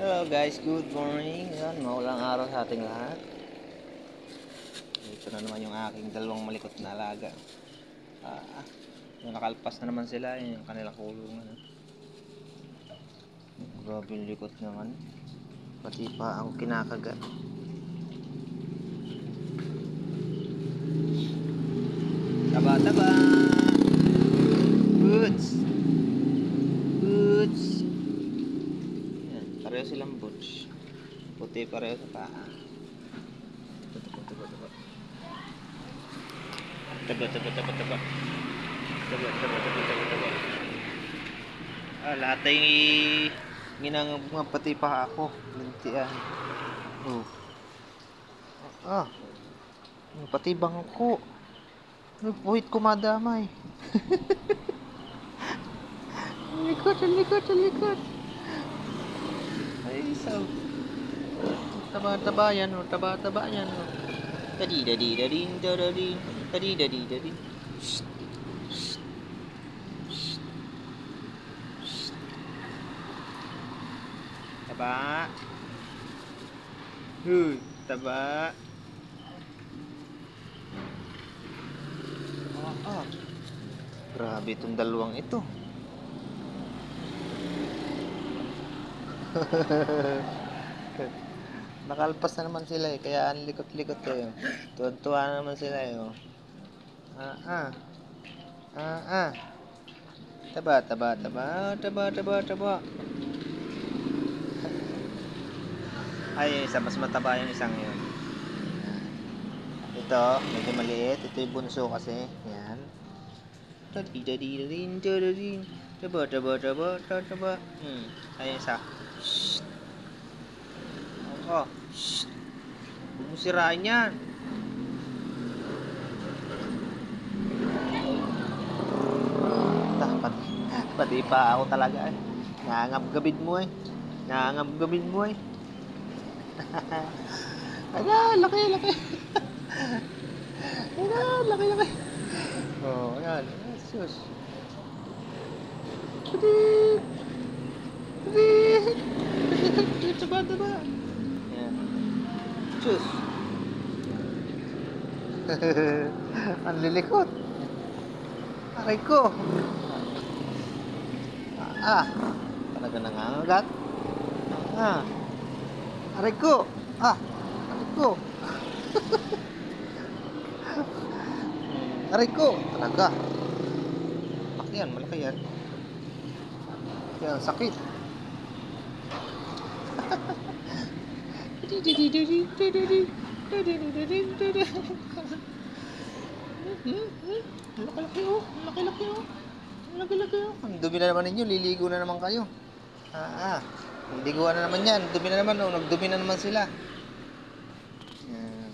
Hello guys, good morning. Yan, maulang araw sa ating lahat. Ito na naman yung aking dalawang malikot na alaga. Nakalpas na naman sila yung kanilang kulungan. Grabe yung likot naman. Pati pa ako kinakagat. Taba-taba! Boots! Boots! Yan, pareho silang boots. Puti pareho sa paa. Taba-taba. Taba-taba. Lahat ay ginangag pati pa ako. Lintian. Oh. Pati bangko. Puwit ko madamay. Ang likod. Ay, isaw. Taba-taba yan, oh. Taba-taba yan, oh. Tadi-dadi-dadin. Tadi-dadi-dadin. Shh. Taba. Taba. Grabe itong dalawang ito. Nakalpas na naman sila eh, kaya ang likot-likot kayo. Tuwan-tuwa na naman sila eh. Oh. Taba. Ay, isa mas mataba yung isang yun. Ito, medyo maliit. Ito yung bunso kasi. Yan. Taba. Ayun isa. Shhh. Shhh. Huwag mo sirain yan. Pati pa ako talaga eh. Nangangabgabid mo eh. Laki. Laki. Oh, ayan. Sus. Taba. Ayan. Sus. Ang lilikot. Aray ko. Talaga nangangagat. Aray ko. Aray ko. Talaga. Malaki yan. Yan, sakit. Laki oh. Ang dumi na naman ninyo, liligo na naman kayo. Liliguan na naman yan. Dumi na naman, oh. Nagdumi na naman sila.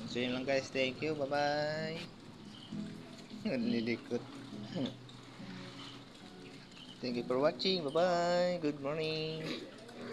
So yun lang guys, thank you, bye bye. Lilikot. Thank you for watching, bye bye, good morning.